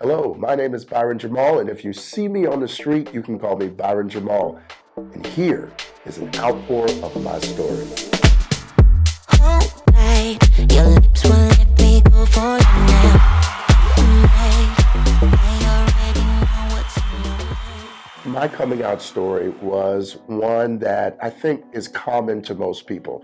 Hello, my name is Byron Jamal, and if you see me on the street, you can call me Byron Jamal. And here is an outpour of my story. Your lips will let me go for you now. My coming out story was one that I think is common to most people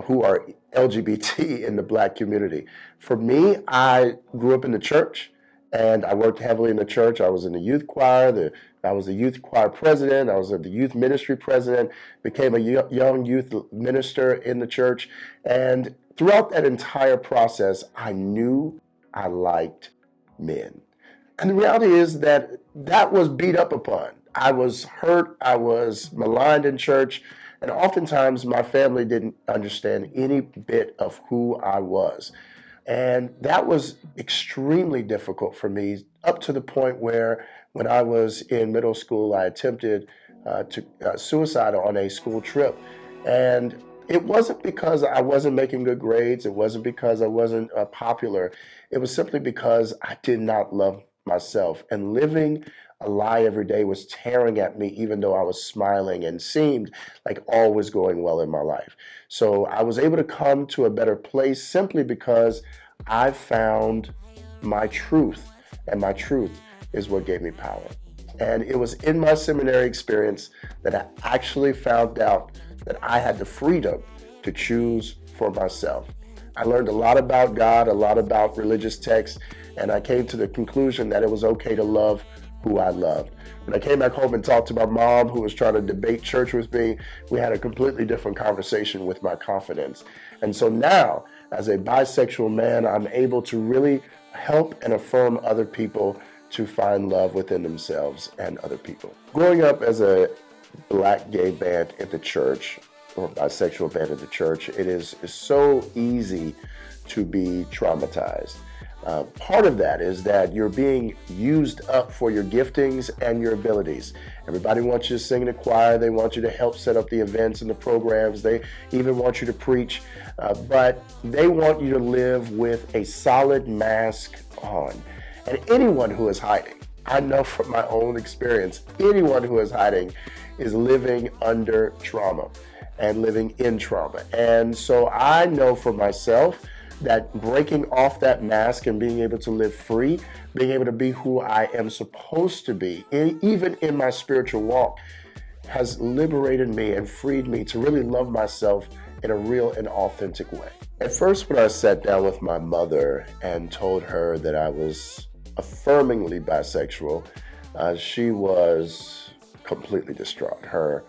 who are LGBT in the Black community. For me, I grew up in the church and I worked heavily in the church. I was in the youth choir. I was the youth choir president. I was the youth ministry president, became a young youth minister in the church. And throughout that entire process, I knew I liked men. And the reality is that that was beat up upon. I was hurt, I was maligned in church, and oftentimes my family didn't understand any bit of who I was. And that was extremely difficult for me, up to the point where when I was in middle school, I attempted suicide on a school trip. And it wasn't because I wasn't making good grades, it wasn't because I wasn't popular, it was simply because I did not love myself, and living a lie every day was tearing at me, even though I was smiling and seemed like all was going well in my life. So I was able to come to a better place simply because I found my truth, and my truth is what gave me power. And it was in my seminary experience that I actually found out that I had the freedom to choose for myself. I learned a lot about God, a lot about religious texts, and I came to the conclusion that it was okay to love who I loved. When I came back home and talked to my mom, who was trying to debate church with me, we had a completely different conversation with my confidence. And so now, as a bisexual man, I'm able to really help and affirm other people to find love within themselves and other people. Growing up as a Black gay man in the church, or bisexual man in the church, it's so easy to be traumatized. Part of that is that you're being used up for your giftings and your abilities. Everybody wants you to sing in the choir. They want you to help set up the events and the programs. They even want you to preach, but they want you to live with a solid mask on. And anyone who is hiding, I know from my own experience, anyone who is hiding is living under trauma and living in trauma. And so I know for myself that breaking off that mask and being able to live free, being able to be who I am supposed to be, even in my spiritual walk, has liberated me and freed me to really love myself in a real and authentic way. At first, when I sat down with my mother and told her that I was affirmingly bisexual, she was completely distraught. Her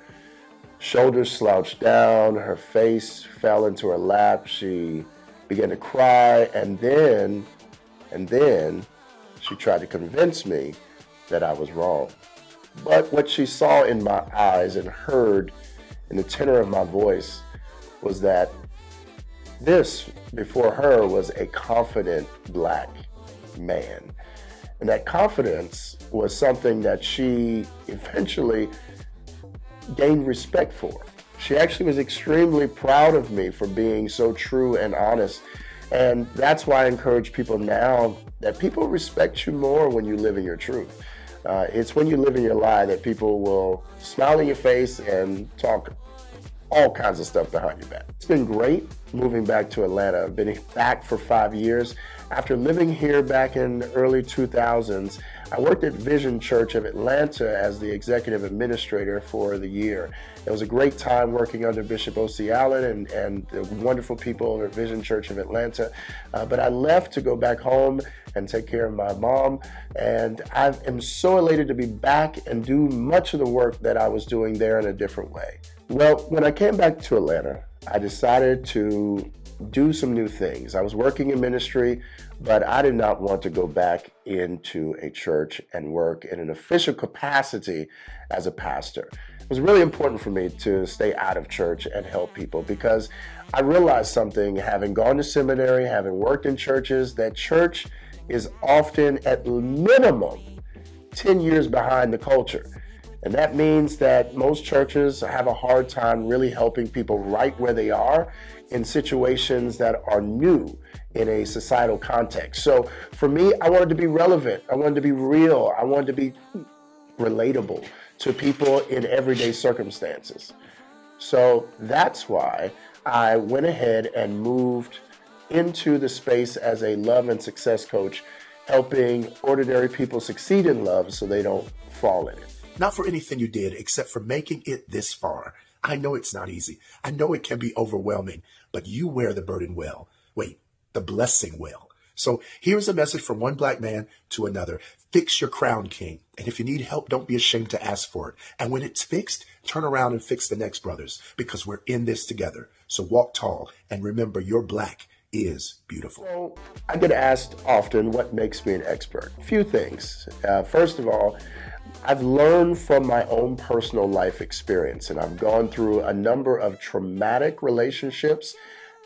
shoulders slouched down, her face fell into her lap, she began to cry, and then she tried to convince me that I was wrong. But what she saw in my eyes and heard in the tenor of my voice was that this, before her, was a confident Black man. And that confidence was something that she eventually gained respect for. She actually was extremely proud of me for being so true and honest. And that's why I encourage people now that people respect you more when you live in your truth. It's when you live in your lie that people will smile in your face and talk all kinds of stuff behind your back. It's been great moving back to Atlanta. I've been back for 5 years. After living here back in the early 2000s, I worked at Vision Church of Atlanta as the executive administrator for the year. It was a great time working under Bishop O.C. Allen and the wonderful people at Vision Church of Atlanta. But I left to go back home and take care of my mom. And I am so elated to be back and do much of the work that I was doing there in a different way. Well, when I came back to Atlanta, I decided to do some new things. I was working in ministry, but I did not want to go back into a church and work in an official capacity as a pastor. It was really important for me to stay out of church and help people, because I realized something, having gone to seminary, having worked in churches, that church is often at minimum 10 years behind the culture. And that means that most churches have a hard time really helping people right where they are in situations that are new in a societal context. So for me, I wanted to be relevant. I wanted to be real. I wanted to be relatable to people in everyday circumstances. So that's why I went ahead and moved into the space as a love and success coach, helping ordinary people succeed in love so they don't fall in it. Not for anything you did, except for making it this far. I know it's not easy. I know it can be overwhelming, but you wear the burden well. Wait, the blessing well. So here's a message from one black man to another. Fix your crown, King. And if you need help, don't be ashamed to ask for it. And when it's fixed, turn around and fix the next, brothers, because we're in this together. So walk tall and remember your black is beautiful. So I get asked often what makes me an expert. A few things. First of all, I've learned from my own personal life experience, and I've gone through a number of traumatic relationships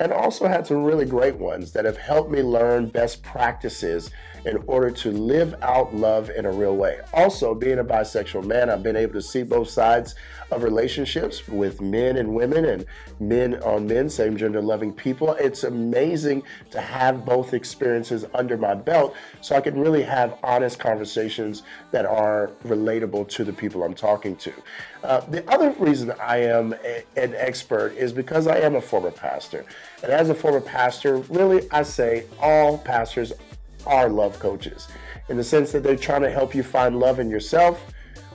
and also had some really great ones that have helped me learn best practices in order to live out love in a real way. Also, being a bisexual man, I've been able to see both sides of relationships with men and women and men on men, same gender loving people. It's amazing to have both experiences under my belt so I can really have honest conversations that are relatable to the people I'm talking to. The other reason I am an expert is because I am a former pastor. And as a former pastor, really, I say all pastors are love coaches in the sense that they're trying to help you find love in yourself,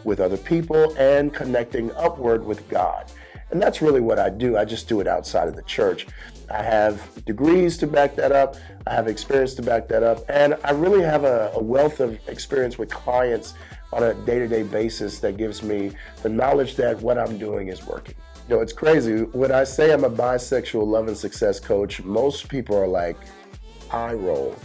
with other people, and connecting upward with God. And that's really what I do. I just do it outside of the church. I have degrees to back that up. I have experience to back that up. And I really have a wealth of experience with clients on a day-to-day basis that gives me the knowledge that what I'm doing is working. You know, it's crazy. When I say I'm a bisexual love and success coach, most people are like, eye roll.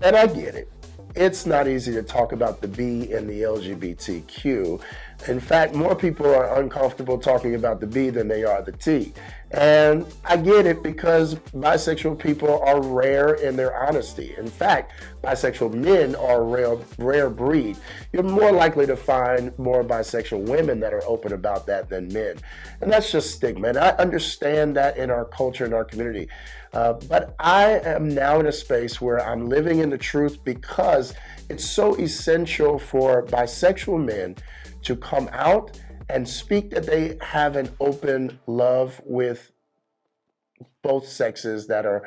And I get it. It's not easy to talk about the B and the LGBTQ. In fact, more people are uncomfortable talking about the B than they are the T. And I get it because bisexual people are rare in their honesty. In fact, bisexual men are a rare breed. You're more likely to find more bisexual women that are open about that than men. And that's just stigma. And I understand that in our culture and our community. But I am now in a space where I'm living in the truth because it's so essential for bisexual men to come out and speak that they have an open love with both sexes that are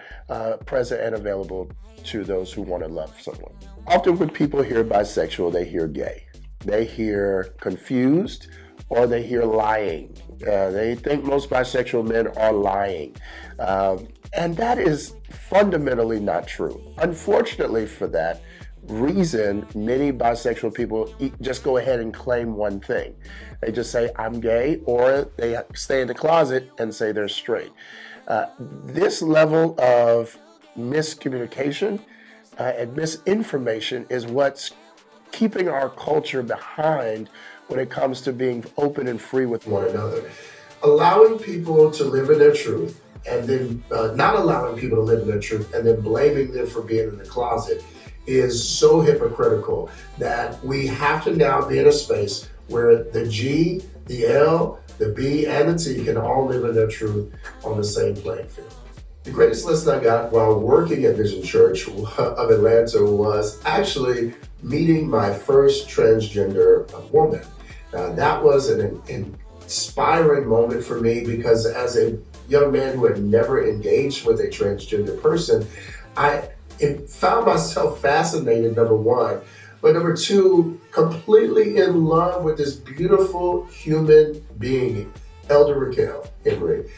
present and available to those who want to love someone. Often when people hear bisexual, they hear gay. They hear confused or they hear lying. They think most bisexual men are lying. And that is fundamentally not true. Unfortunately for that reason, many bisexual people just go ahead and claim one thing. They just say, I'm gay, or they stay in the closet and say they're straight. This level of miscommunication and misinformation is what's keeping our culture behind when it comes to being open and free with one another. Allowing people to live in their truth and then not allowing people to live in their truth and then blaming them for being in the closet is so hypocritical that we have to now be in a space where the G, the L, the B, and the T can all live in their truth on the same playing field. The greatest lesson I got while working at Vision Church of Atlanta was actually meeting my first transgender woman. That was an inspiring moment for me because as a young man who had never engaged with a transgender person, I found myself fascinated, number one, but number two, completely in love with this beautiful human being, Elder Raquel Henry.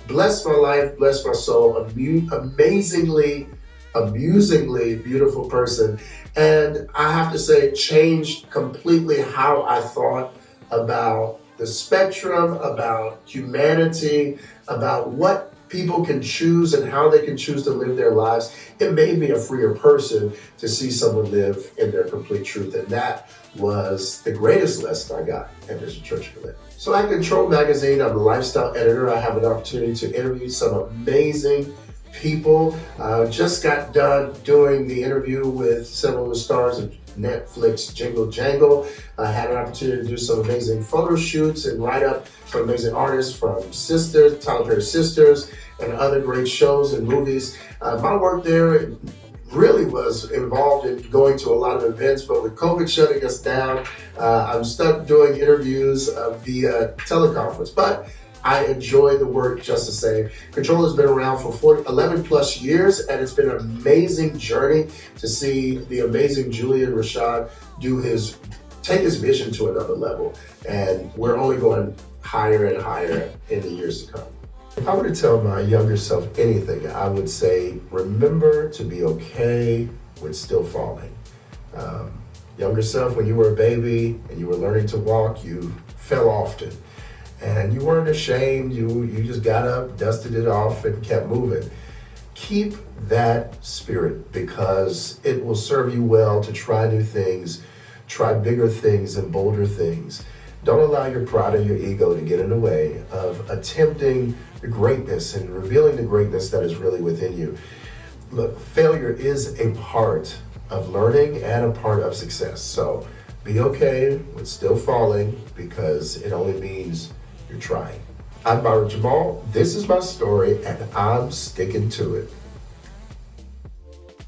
Bless my life, bless my soul, amazingly, amusingly beautiful person. And I have to say, it changed completely how I thought about the spectrum, about humanity, about what people can choose and how they can choose to live their lives. It made me a freer person to see someone live in their complete truth. And that was the greatest lesson I got at Vision Church of Atlanta. So at Control Magazine, I'm the lifestyle editor. I have an opportunity to interview some amazing people. Just got done doing the interview with several of the stars of Netflix Jingle Jangle. I had an opportunity to do some amazing photo shoots and write up for amazing artists from Sisters, Tyler Perry Sisters, and other great shows and movies. My work there really was involved in going to a lot of events, but with COVID shutting us down, I'm stuck doing interviews via teleconference. But I enjoy the work just the same. Control has been around for 11 plus years, and it's been an amazing journey to see the amazing Julian Rashad take his vision to another level. And we're only going higher and higher in the years to come. If I were to tell my younger self anything, I would say, remember to be okay with still falling. Younger self, when you were a baby and you were learning to walk, you fell often. And you weren't ashamed, you just got up, dusted it off, and kept moving. Keep that spirit, because it will serve you well to try new things, try bigger things and bolder things. Don't allow your pride or your ego to get in the way of attempting the greatness and revealing the greatness that is really within you. Look, failure is a part of learning and a part of success. So be okay with still falling, because it only means you're trying. I'm Byron Jamal. This is my story, and I'm sticking to it.